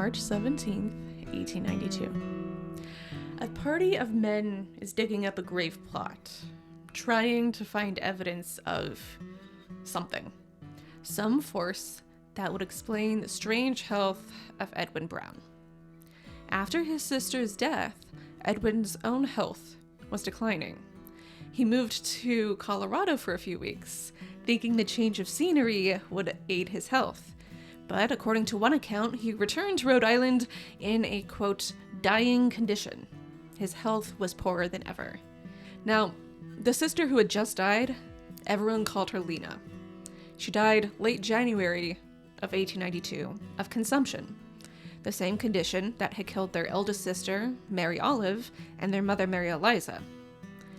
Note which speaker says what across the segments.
Speaker 1: March 17th, 1892. A party of men is digging up a grave plot, trying to find evidence of something. Some force that would explain the strange health of Edwin Brown. After his sister's death, Edwin's own health was declining. He moved to Colorado for a few weeks, thinking the change of scenery would aid his health. But according to one account, he returned to Rhode Island in a, quote, dying condition. His health was poorer than ever. Now, the sister who had just died, everyone called her Lena. She died late January of 1892 of consumption, the same condition that had killed their eldest sister, Mary Olive, and their mother, Mary Eliza.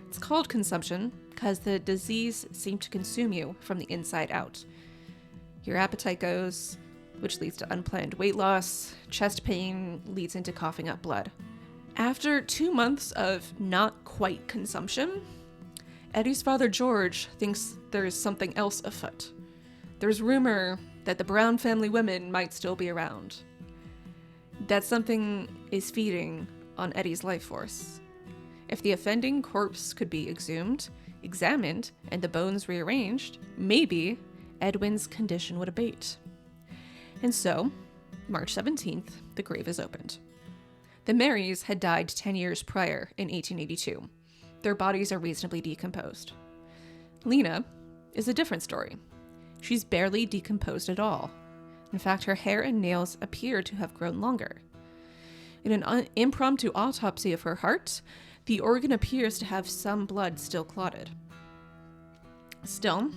Speaker 1: It's called consumption because the disease seemed to consume you from the inside out. Your appetite goes, which leads to unplanned weight loss. Chest pain leads into coughing up blood. After 2 months of not quite consumption, Eddie's father, George, thinks there's something else afoot. There's rumor that the Brown family women might still be around. That something is feeding on Eddie's life force. If the offending corpse could be exhumed, examined, and the bones rearranged, maybe Edwin's condition would abate. And so, March 17th, the grave is opened. The Marys had died 10 years prior in 1882. Their bodies are reasonably decomposed. Lena is a different story. She's barely decomposed at all. In fact, her hair and nails appear to have grown longer. In an impromptu autopsy of her heart, the organ appears to have some blood still clotted. Still,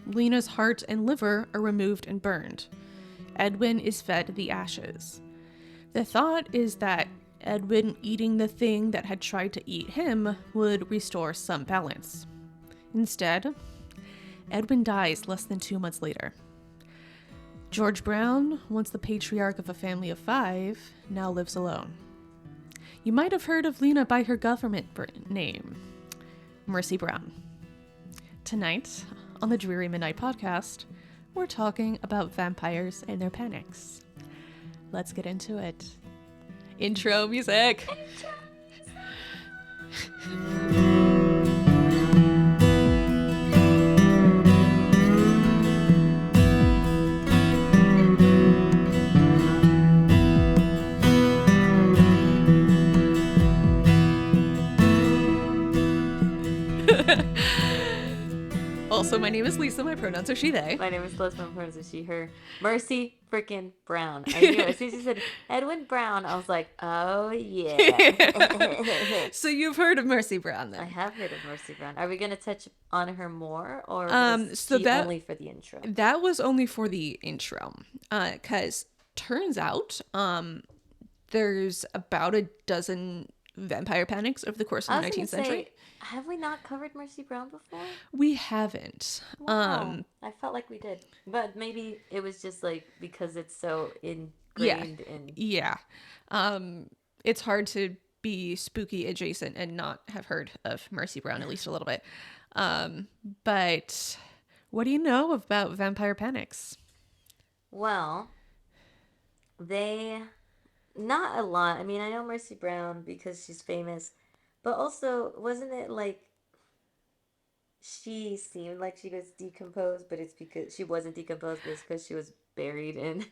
Speaker 1: Lena's heart and liver are removed and burned. Edwin is fed the ashes. The thought is that Edwin eating the thing that had tried to eat him would restore some balance. Instead, Edwin dies less than 2 months later. George Brown, once the patriarch of a family of 5, now lives alone. You might have heard of Lena by her government name, Mercy Brown. Tonight, on the Dreary Midnight Podcast, we're talking about vampires and their panics. Let's get into it. Intro music! Also, my name is Lisa. My pronouns are she, they.
Speaker 2: My name is Liz. My pronouns are she, her. Mercy freaking Brown. I knew it. As soon as you said Edwin Brown, I was like, oh, yeah.
Speaker 1: So you've heard of Mercy Brown, then?
Speaker 2: I have heard of Mercy Brown. Are we going to touch on her more, or
Speaker 1: so that,
Speaker 2: only for the intro?
Speaker 1: That was only for the intro. Because turns out there's about a dozen vampire panics over the course of the 19th century.
Speaker 2: Have we not covered Mercy Brown before?
Speaker 1: We haven't.
Speaker 2: Wow. I felt like we did. But maybe it was just like because it's so ingrained in...
Speaker 1: Yeah. It's hard to be spooky adjacent and not have heard of Mercy Brown, at least a little bit. But what do you know about vampire panics?
Speaker 2: Well, not a lot. I mean, I know Mercy Brown because she's famous. But also, wasn't it like she seemed like she was decomposed, but it's because she wasn't decomposed, but it's because she was buried in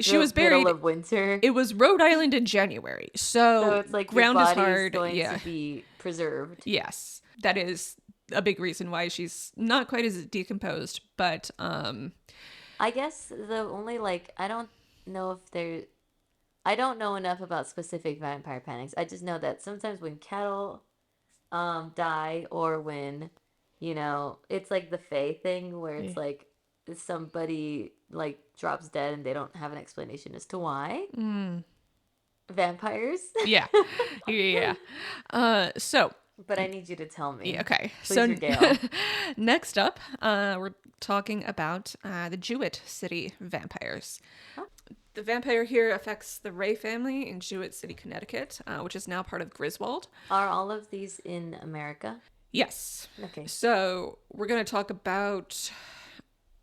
Speaker 1: she was buried
Speaker 2: middle of winter.
Speaker 1: It was Rhode Island in January, so
Speaker 2: it's like
Speaker 1: ground
Speaker 2: your
Speaker 1: is
Speaker 2: body's
Speaker 1: hard.
Speaker 2: Going to be preserved.
Speaker 1: Yes, that is a big reason why she's not quite as decomposed. But
Speaker 2: I guess the only I don't know enough about specific vampire panics. I just know that sometimes when cattle die, or when, it's like the Fae thing where it's like somebody drops dead and they don't have an explanation as to why. Vampires.
Speaker 1: Yeah. So.
Speaker 2: But I need you to tell me.
Speaker 1: Okay.
Speaker 2: Please regale.
Speaker 1: Next up, we're talking about the Jewett City vampires. Oh. The vampire here affects the Ray family in Jewett City, Connecticut, which is now part of Griswold.
Speaker 2: Are all of these in America?
Speaker 1: Yes.
Speaker 2: Okay.
Speaker 1: So we're going to talk about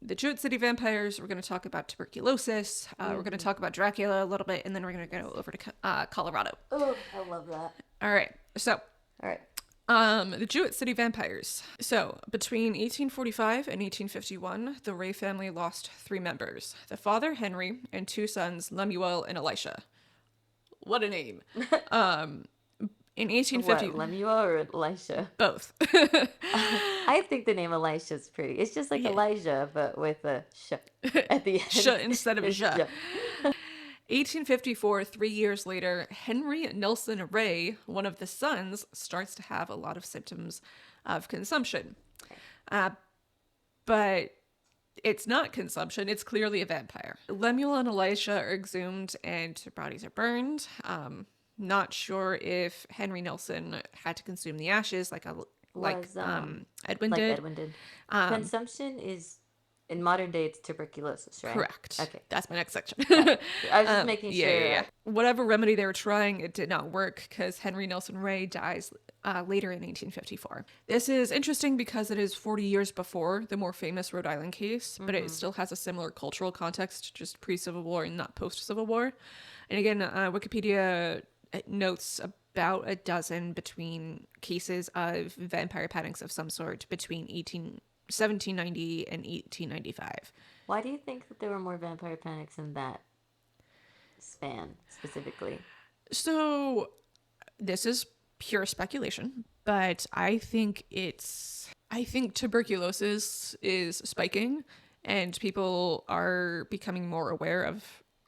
Speaker 1: the Jewett City vampires. We're going to talk about tuberculosis. We're going to talk about Dracula a little bit, and then we're going to go over to Colorado.
Speaker 2: Oh, I love that.
Speaker 1: All right. So,
Speaker 2: All right.
Speaker 1: the Jewett City vampires. So, between 1845 and 1851, the Ray family lost 3 members: the father, Henry, and 2 sons, Lemuel and Elisha. What a name. In 1850...
Speaker 2: What, Lemuel or Elisha?
Speaker 1: Both.
Speaker 2: I think the name Elisha is pretty. It's just like Elijah, but with a sh at the end.
Speaker 1: Sh instead of a sh. 1854, 3 years later, Henry Nelson Ray, one of the sons, starts to have a lot of symptoms of consumption. But it's not consumption, it's clearly a vampire. Lemuel and Elisha are exhumed and their bodies are burned. Not sure if Henry Nelson had to consume the ashes like Edwin did.
Speaker 2: Edwin did. Consumption is, in modern day, it's tuberculosis, right?
Speaker 1: Correct.
Speaker 2: Okay.
Speaker 1: That's my next section.
Speaker 2: I was just making sure.
Speaker 1: Yeah. Whatever remedy they were trying, it did not work because Henry Nelson Ray dies later in 1854. This is interesting because it is 40 years before the more famous Rhode Island case, but it still has a similar cultural context, just pre-Civil War and not post-Civil War. And again, Wikipedia notes about a dozen between cases of vampire panics of some sort between 1790 and 1895.
Speaker 2: Why do you think that there were more vampire panics in that span specifically?
Speaker 1: So this is pure speculation, but I think tuberculosis is spiking and people are becoming more aware of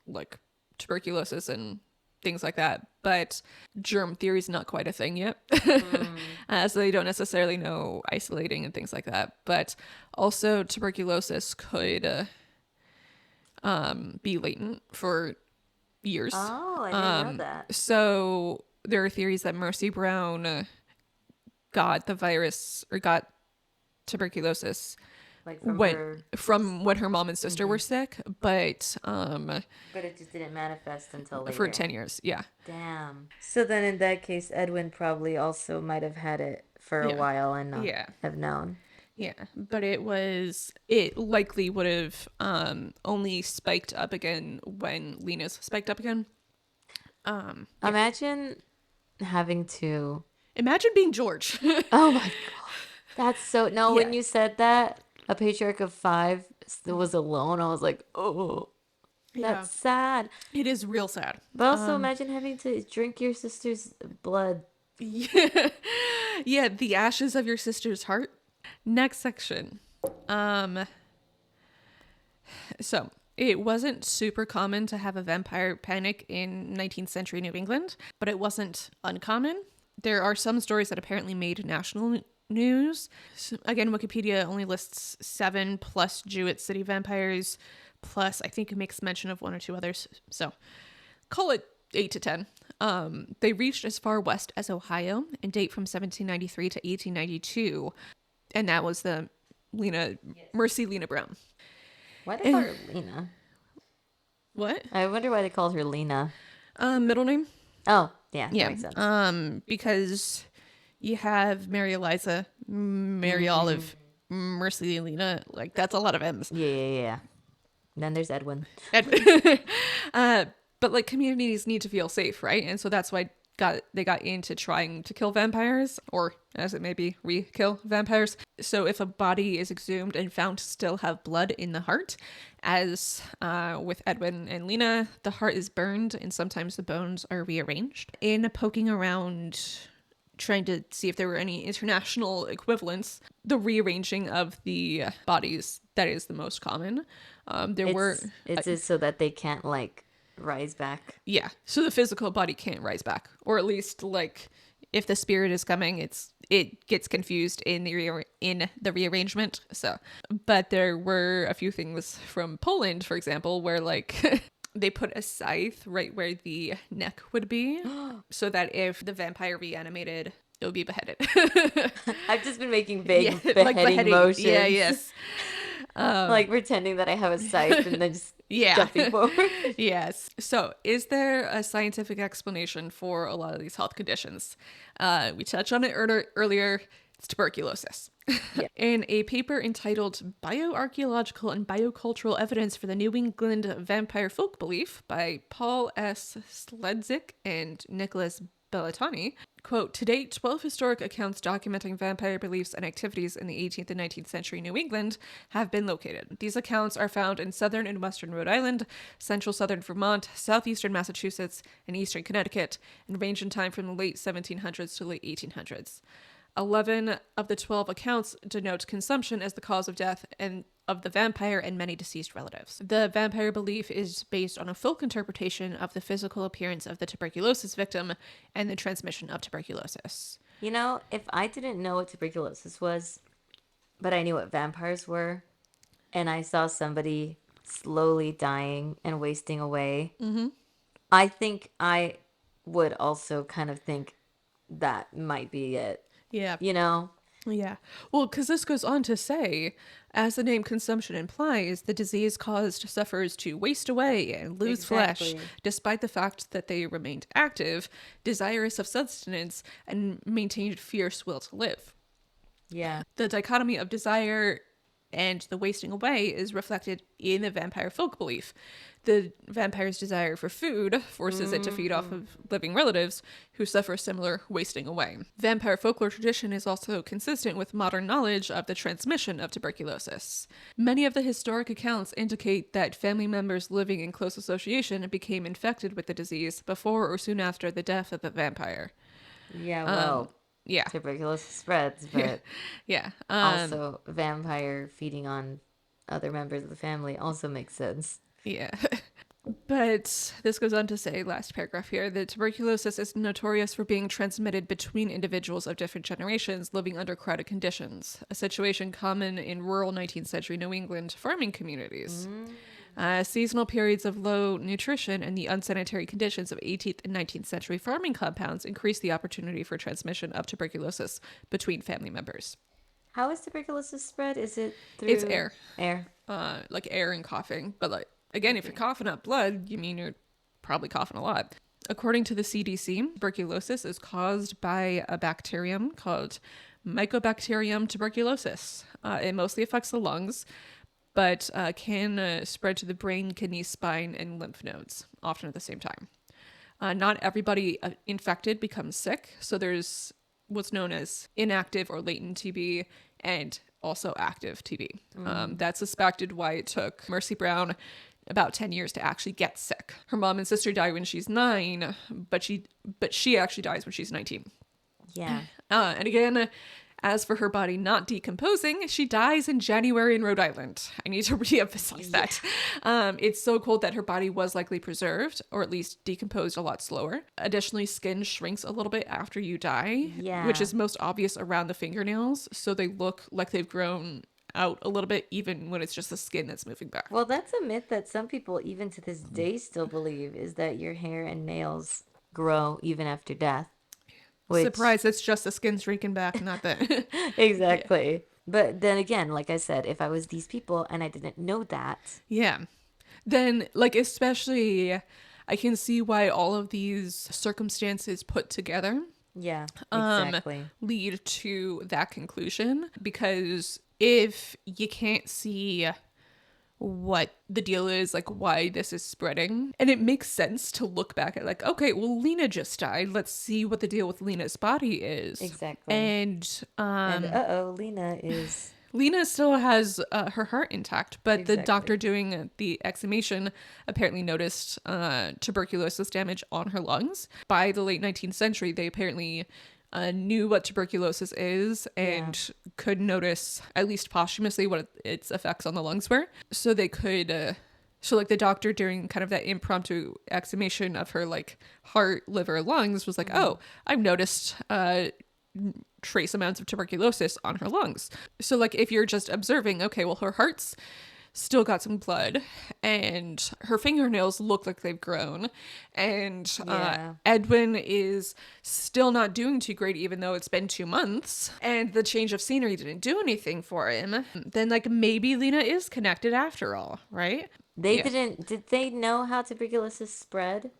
Speaker 1: like tuberculosis and things like that, but germ theory is not quite a thing yet. So they don't necessarily know isolating and things like that, but also tuberculosis could be latent for years.
Speaker 2: Oh, I didn't know that.
Speaker 1: So there are theories that Mercy Brown got the virus or got tuberculosis
Speaker 2: Like
Speaker 1: from when her mom and sister were sick, but
Speaker 2: it just didn't manifest until later.
Speaker 1: For 10 years, yeah.
Speaker 2: Damn. So then in that case, Edwin probably also might have had it for a while and not have known.
Speaker 1: Yeah, but it likely would have only spiked up again when Lena's spiked up again.
Speaker 2: Imagine having to...
Speaker 1: Imagine being George.
Speaker 2: Oh my God. That's so... No, when you said that, a patriarch of 5 was alone, I was like, oh, that's sad.
Speaker 1: It is real sad.
Speaker 2: But also imagine having to drink your sister's blood.
Speaker 1: Yeah, the ashes of your sister's heart. Next section. So it wasn't super common to have a vampire panic in 19th century New England, but it wasn't uncommon. There are some stories that apparently made national news. So, again, Wikipedia only lists 7 plus Jewett City vampires, plus I think it makes mention of 1 or 2 others. So call it 8 to 10. They reached as far west as Ohio and date from 1793 to 1892. And that was the Mercy Lena Brown.
Speaker 2: Why did they call her Lena?
Speaker 1: What?
Speaker 2: I wonder why they called her Lena.
Speaker 1: Middle name?
Speaker 2: Oh, yeah, that makes sense.
Speaker 1: Because you have Mary Eliza, Mary Olive, Mercy Lena. Like, that's a lot of M's.
Speaker 2: Yeah. Then there's Edwin.
Speaker 1: But like communities need to feel safe, right? And so that's why they got into trying to kill vampires, or as it may be, re-kill vampires. So if a body is exhumed and found to still have blood in the heart, as with Edwin and Lena, the heart is burned and sometimes the bones are rearranged. In poking around trying to see if there were any international equivalents, the rearranging of the bodies, that is the most common.
Speaker 2: It's so that they can't like rise back.
Speaker 1: Yeah, so the physical body can't rise back, or at least like if the spirit is coming, it gets confused in the rearrangement. So, but there were a few things from Poland, for example, where like they put a scythe right where the neck would be, so that if the vampire reanimated, it would be beheaded.
Speaker 2: I've just been making vague beheading motions.
Speaker 1: Yeah, yes.
Speaker 2: Like pretending that I have a scythe and then just jumping forward.
Speaker 1: Yes. So is there a scientific explanation for a lot of these health conditions? We touched on it earlier. It's tuberculosis.
Speaker 2: Yeah.
Speaker 1: In a paper entitled Bioarchaeological and Biocultural Evidence for the New England Vampire Folk Belief by Paul S. Sledzik and Nicholas Bellatani, quote, to date, 12 historic accounts documenting vampire beliefs and activities in the 18th and 19th century New England have been located. These accounts are found in southern and western Rhode Island, central southern Vermont, southeastern Massachusetts, and eastern Connecticut, and range in time from the late 1700s to late 1800s. 11 of the 12 accounts denote consumption as the cause of death and of the vampire and many deceased relatives. The vampire belief is based on a folk interpretation of the physical appearance of the tuberculosis victim and the transmission of tuberculosis.
Speaker 2: You know, if I didn't know what tuberculosis was, but I knew what vampires were, and I saw somebody slowly dying and wasting away, I think I would also kind of think that might be it.
Speaker 1: Yeah.
Speaker 2: You know?
Speaker 1: Yeah. Well, because this goes on to say, as the name consumption implies, the disease caused sufferers to waste away and lose flesh, despite the fact that they remained active, desirous of sustenance, and maintained fierce will to live.
Speaker 2: Yeah.
Speaker 1: The dichotomy of desire and the wasting away is reflected in the vampire folk belief. The vampire's desire for food forces it to feed off of living relatives who suffer similar wasting away. Vampire folklore tradition is also consistent with modern knowledge of the transmission of tuberculosis. Many of the historic accounts indicate that family members living in close association became infected with the disease before or soon after the death of the vampire.
Speaker 2: Yeah, well,
Speaker 1: Yeah.
Speaker 2: tuberculosis spreads, but
Speaker 1: Yeah.
Speaker 2: also vampire feeding on other members of the family also makes sense.
Speaker 1: Yeah. But this goes on to say, last paragraph here, that tuberculosis is notorious for being transmitted between individuals of different generations living under crowded conditions, a situation common in rural 19th century New England farming communities. Seasonal periods of low nutrition and the unsanitary conditions of 18th and 19th century farming compounds increase the opportunity for transmission of tuberculosis between family members.
Speaker 2: How is tuberculosis spread? Is it through...
Speaker 1: It's air.
Speaker 2: Air.
Speaker 1: Like air and coughing. But like, again, if you're coughing up blood, you mean you're probably coughing a lot. According to the CDC, tuberculosis is caused by a bacterium called Mycobacterium tuberculosis. It mostly affects the lungs, but can spread to the brain, kidney, spine, and lymph nodes, often at the same time. Not everybody infected becomes sick, so there's what's known as inactive or latent TB and also active TB. That's suspected why it took Mercy Brown about 10 years to actually get sick. Her mom and sister died when she's 9, but she actually dies when she's 19.
Speaker 2: Yeah.
Speaker 1: And again, as for her body not decomposing, she dies in January in Rhode Island. I need to reemphasize that. It's so cold that her body was likely preserved, or at least decomposed a lot slower. Additionally, skin shrinks a little bit after you die, which is most obvious around the fingernails, so they look like they've grown out a little bit, even when it's just the skin that's moving back.
Speaker 2: Well, that's a myth that some people, even to this day, still believe, is that your hair and nails grow even after death. Which...
Speaker 1: Surprise, it's just the skin shrinking back, not that.
Speaker 2: Exactly. Yeah. But then again, like I said, if I was these people and I didn't know that.
Speaker 1: Yeah. Then, like, especially, I can see why all of these circumstances put together.
Speaker 2: Yeah, exactly.
Speaker 1: Lead to that conclusion. Because if you can't see what the deal is, like why this is spreading, and it makes sense to look back at like, okay, well, Lena just died, let's see what the deal with Lena's body is.
Speaker 2: Exactly.
Speaker 1: And Lena still has her heart intact, but the doctor doing the exhumation apparently noticed tuberculosis damage on her lungs. By the late 19th century, they apparently knew what tuberculosis is and could notice, at least posthumously, what its effects on the lungs were. So they could, so like the doctor during kind of that impromptu exhumation of her like heart, liver, lungs was like, oh, I've noticed trace amounts of tuberculosis on her lungs. So like if you're just observing, okay, well, her heart's still got some blood and her fingernails look like they've grown, and Edwin is still not doing too great even though it's been 2 months and the change of scenery didn't do anything for him, then like maybe Lena is connected after all, right?
Speaker 2: Did they know how tuberculosis spread?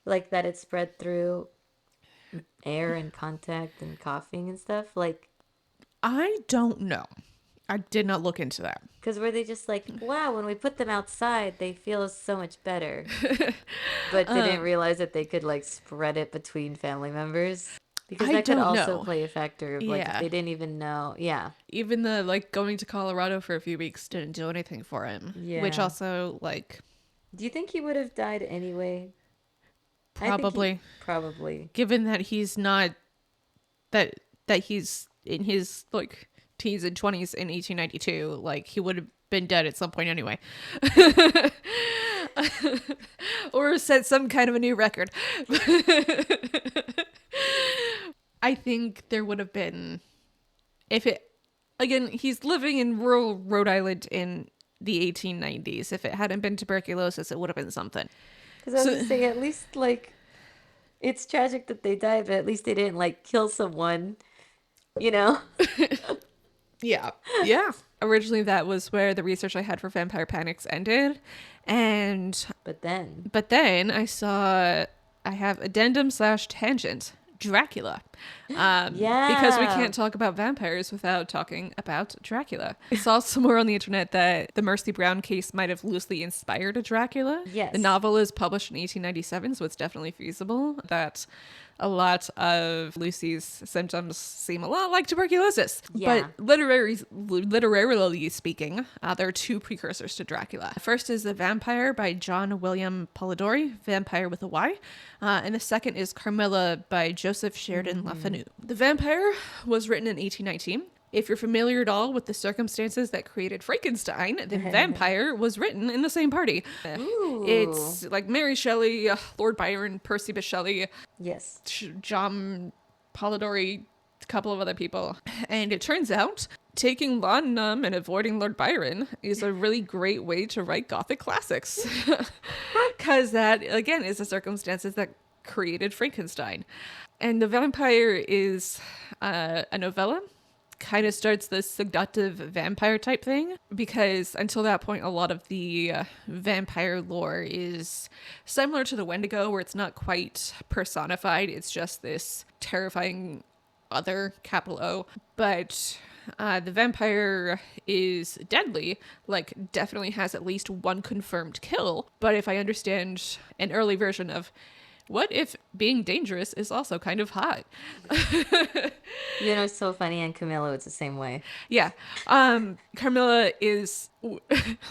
Speaker 2: Like that it spread through air and contact and coughing and stuff? Like
Speaker 1: I don't know. I did not look into that.
Speaker 2: Because were they just like, wow, when we put them outside, they feel so much better. But they didn't realize that they could like spread it between family members. Because
Speaker 1: I
Speaker 2: that could
Speaker 1: don't
Speaker 2: also
Speaker 1: know.
Speaker 2: play a factor of like if
Speaker 1: Yeah.
Speaker 2: they didn't even know. Yeah.
Speaker 1: Even the like going to Colorado for a few weeks didn't do anything for him. Which
Speaker 2: Yeah.
Speaker 1: also like
Speaker 2: Do you think he would have died anyway? I think
Speaker 1: probably,
Speaker 2: probably.
Speaker 1: given that he's not that he's in his like teens and 20s in 1892, like he would have been dead at some point anyway. Or set some kind of a new record. I think there would have been, if it, again, he's living in rural Rhode Island in the 1890s. If it hadn't been tuberculosis, it would have been something.
Speaker 2: Because I was
Speaker 1: So,
Speaker 2: gonna say, at least like it's tragic that they died, but at least they didn't like kill someone, you know?
Speaker 1: yeah. Yeah. Originally, that was where the research I had for Vampire Panics ended.
Speaker 2: But then,
Speaker 1: But then I have addendum / tangent. Dracula. Because we
Speaker 2: yeah,
Speaker 1: can't talk about vampires without talking about Dracula. I saw somewhere on the internet that the Mercy Brown case might have loosely inspired a Dracula.
Speaker 2: yes,
Speaker 1: The novel is published in 1897, so it's definitely feasible that a lot of Lucy's symptoms seem a lot like tuberculosis.
Speaker 2: Yeah.
Speaker 1: But literarily speaking, there are two precursors to Dracula. First is The Vampire by John William Polidori, Vampire with a Y. And the second is Carmilla by Joseph Sheridan LaFanu. The Vampire was written in 1819. If you're familiar at all with the circumstances that created Frankenstein, The Vampire was written in the same party.
Speaker 2: Ooh.
Speaker 1: It's like Mary Shelley, Lord Byron, Percy Bysshe Shelley,
Speaker 2: yes,
Speaker 1: John Polidori, a couple of other people. And it turns out taking laudanum and avoiding Lord Byron is a really great way to write Gothic classics. Because that, again, is the circumstances that created Frankenstein. And The Vampire is a novella. Kind of starts this seductive vampire type thing, because until that point a lot of the vampire lore is similar to the Wendigo, where it's not quite personified, it's just this terrifying other, capital O. But the vampire is deadly, like definitely has at least one confirmed kill. But if I understand an early version of what if being dangerous is also kind of hot?
Speaker 2: you know, it's so funny. And Camilla, it's the same way.
Speaker 1: Yeah. Carmilla is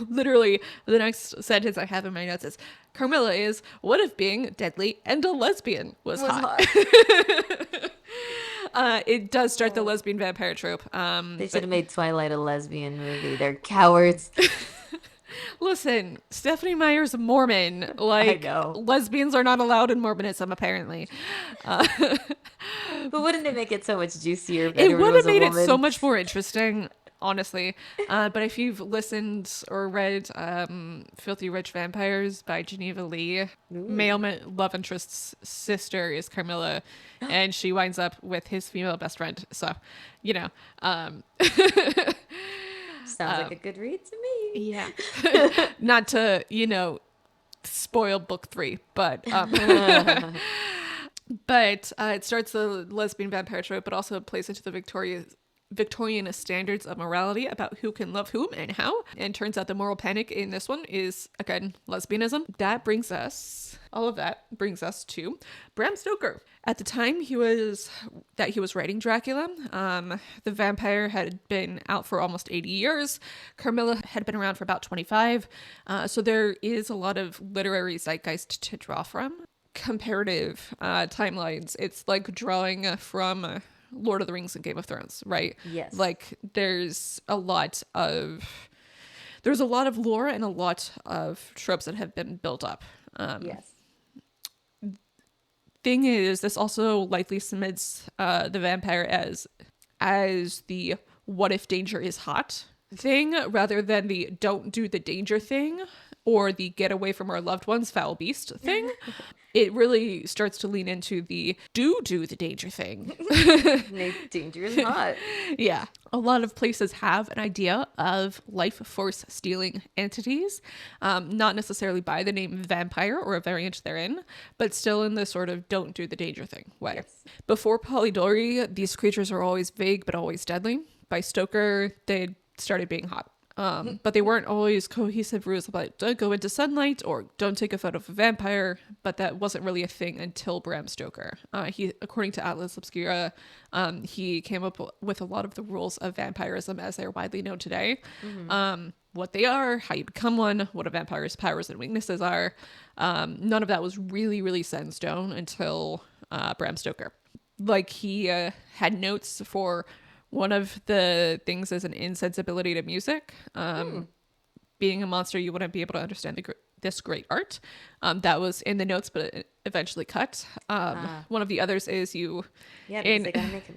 Speaker 1: literally the next sentence I have in my notes is Carmilla is what if being deadly and a lesbian was hot? It does start the lesbian vampire trope.
Speaker 2: They should have made Twilight a lesbian movie. They're cowards.
Speaker 1: Listen, Stephanie Meyer's Mormon. Like,
Speaker 2: know.
Speaker 1: lesbians are not allowed in Mormonism, apparently.
Speaker 2: But wouldn't it make it so much juicier? If
Speaker 1: It
Speaker 2: everyone
Speaker 1: would
Speaker 2: was
Speaker 1: have
Speaker 2: a
Speaker 1: made it
Speaker 2: woman?
Speaker 1: so much more interesting, honestly. But if you've listened or read Filthy Rich Vampires by Geneva Lee, male love interest's sister is Carmilla, and she winds up with his female best friend. So, you know.
Speaker 2: Sounds like a good read to me.
Speaker 1: Yeah. Not to, you know, spoil book 3, but it starts the lesbian vampire trope, but also plays into the Victorian standards of morality about who can love whom and how. And turns out the moral panic in this one is, again, lesbianism. All of that brings us to Bram Stoker. At the time he was writing Dracula, the vampire had been out for almost 80 years. Carmilla had been around for about 25. So there is a lot of literary zeitgeist to draw from. Comparative timelines. It's like drawing from Lord of the Rings and Game of Thrones, right?
Speaker 2: Yes.
Speaker 1: Like there's a lot of lore and a lot of tropes that have been built up.
Speaker 2: Yes.
Speaker 1: Thing is, this also likely submits the vampire as the what if danger is hot thing, rather than the don't do the danger thing or the get away from our loved ones foul beast thing. It really starts to lean into the do the danger thing.
Speaker 2: Danger is hot.
Speaker 1: Yeah. A lot of places have an idea of life force stealing entities, not necessarily by the name vampire or a variant therein, but still in the sort of don't do the danger thing way.
Speaker 2: Yes.
Speaker 1: Before Polidori, these creatures are always vague but always deadly. by Stoker, they started being hot. But they weren't always cohesive rules about don't go into sunlight or don't take a photo of a vampire. But that wasn't really a thing until Bram Stoker. He, according to Atlas Obscura, he came up with a lot of the rules of vampirism as they're widely known today. What they are, how you become one, what a vampire's powers and weaknesses are. None of that was really set in stone until Bram Stoker. Like he had notes for one of the things is an insensibility to music. Being a monster, you wouldn't be able to understand this great art. That was in the notes, but it eventually cut. One of the others is you...
Speaker 2: Yeah, because they gotta make him...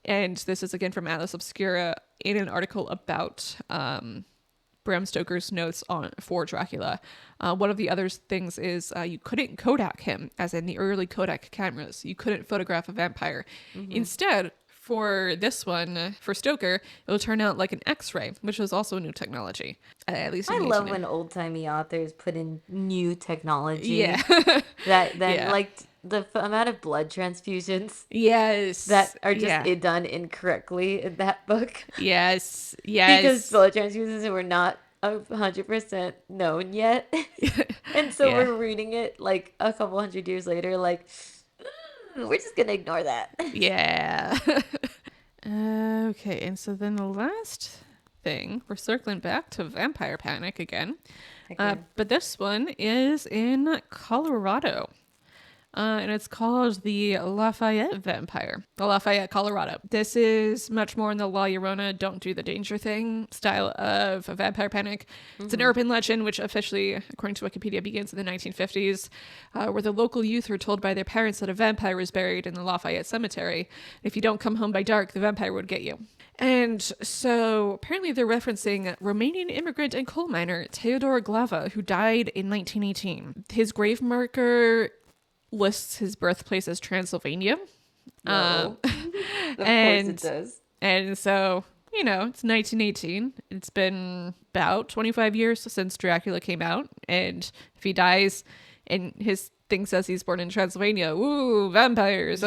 Speaker 1: And this is again from Atlas Obscura in an article about Bram Stoker's notes for Dracula. One of the other things is you couldn't Kodak him, as in the early Kodak cameras. You couldn't photograph a vampire. Instead... For this one, for Stoker, it'll turn out like an X-ray, which was also a new technology. At least
Speaker 2: I love when old-timey authors put in new technology.
Speaker 1: Yeah.
Speaker 2: Like the amount of blood transfusions.
Speaker 1: Yes.
Speaker 2: That are just done incorrectly in that book.
Speaker 1: Yes.
Speaker 2: Because blood transfusions were not 100% known yet. And so we're reading it like a couple hundred years later, like... We're just going to ignore that.
Speaker 1: Yeah. Okay, and so then the last thing, we're circling back to Vampire Panic again. But this one is in Colorado. And it's called the Lafayette Vampire. The Lafayette, Colorado. This is much more in the La Llorona, don't do the danger thing style of a vampire panic. It's an urban legend which officially, according to Wikipedia, begins in the 1950s, where the local youth were told by their parents that a vampire was buried in the Lafayette Cemetery. If you don't come home by dark, the vampire would get you. And so apparently they're referencing Romanian immigrant and coal miner Teodor Glava, who died in 1918. His grave marker lists his birthplace as Transylvania.
Speaker 2: Of course it does.
Speaker 1: And so, it's 1918. It's been about 25 years since Dracula came out. And if he dies and his thing says he's born in Transylvania, ooh, vampires.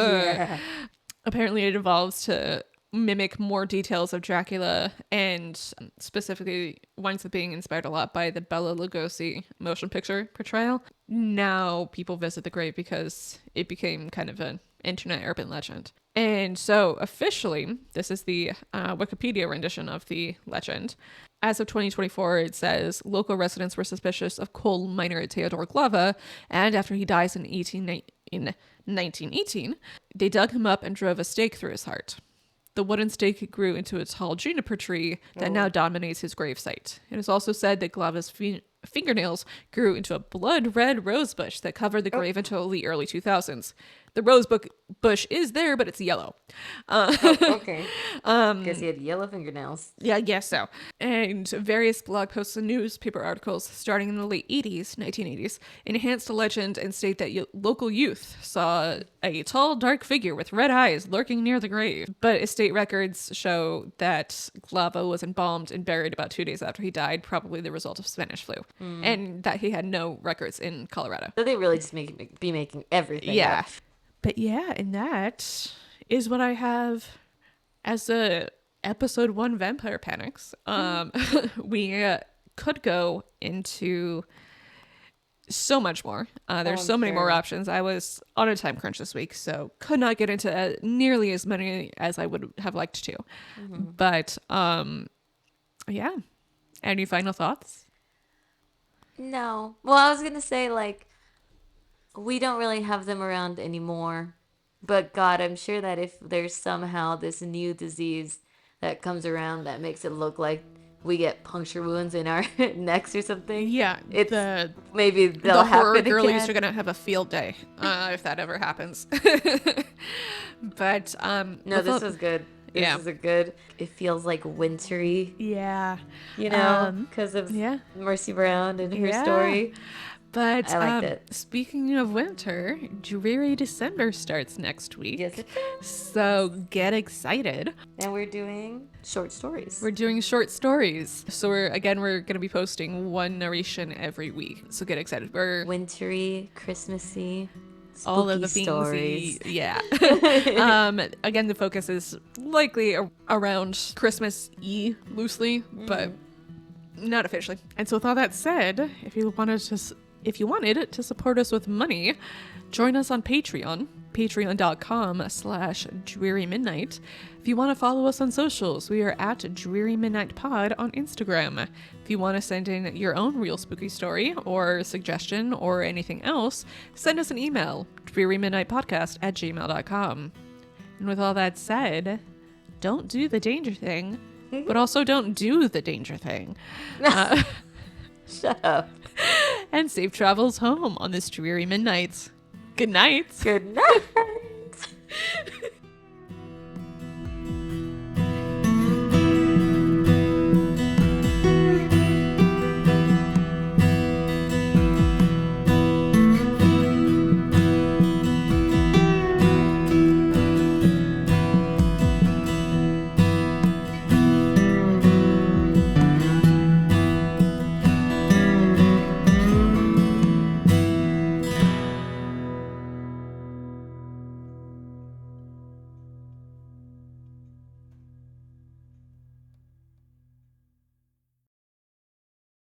Speaker 1: Apparently it evolves to mimic more details of Dracula and specifically winds up being inspired a lot by the Bela Lugosi motion picture portrayal. Now people visit the grave because it became kind of an internet urban legend. And so officially, this is the Wikipedia rendition of the legend. As of 2024, it says local residents were suspicious of coal miner Teodor Glava, and after he dies in 1918, they dug him up and drove a stake through his heart. The wooden stake grew into a tall juniper tree that now dominates his gravesite. It is also said that Glava's fingernails grew into a blood-red rose bush that covered the grave until the early 2000s. The rose bush is there, but it's yellow.
Speaker 2: Okay. Because he had yellow fingernails.
Speaker 1: Yeah, I guess so. And various blog posts and newspaper articles starting in the late 1980s, enhanced the legend and state that local youth saw a tall, dark figure with red eyes lurking near the grave. But estate records show that Glava was embalmed and buried about 2 days after he died, probably the result of Spanish flu. And that he had no records in Colorado.
Speaker 2: So they really just be making everything up.
Speaker 1: But yeah, and that is what I have as a episode 1 Vampire Panics. We could go into so much more. There's so many more options. I was on a time crunch this week, so could not get into nearly as many as I would have liked to. But yeah. Any final thoughts?
Speaker 2: No. Well, I was going to say, we don't really have them around anymore. But God, I'm sure that if there's somehow this new disease that comes around that makes it look like we get puncture wounds in our necks or something.
Speaker 1: Yeah.
Speaker 2: Maybe they'll happen
Speaker 1: horror
Speaker 2: again.
Speaker 1: girlies are going to have a field day if that ever happens. But
Speaker 2: no, this was good. This is a good. It feels like wintry.
Speaker 1: Yeah.
Speaker 2: Because of Mercy Brown and her story.
Speaker 1: But
Speaker 2: I liked it.
Speaker 1: Speaking of winter, Dreary December starts next week.
Speaker 2: Yes, it does.
Speaker 1: So get excited.
Speaker 2: And we're doing short stories.
Speaker 1: We're doing short stories. So we're going to be posting one narration every week. So get excited. We're
Speaker 2: wintry, Christmassy.
Speaker 1: all of the
Speaker 2: Spooky
Speaker 1: things.
Speaker 2: stories.
Speaker 1: Yeah. Again, the focus is likely around Christmas Eve loosely, but not officially. And so with all that said, if you wanted to support us with money, join us on Patreon, patreon.com/drearymidnight. If you want to follow us on socials, we are at drearymidnightpod on Instagram. If you want to send in your own real spooky story or suggestion or anything else, send us an email, drearymidnightpodcast@gmail.com. And with all that said, don't do the danger thing, but also don't do the danger thing.
Speaker 2: Shut up.
Speaker 1: And safe travels home on this dreary midnight. Good night.
Speaker 2: Good night.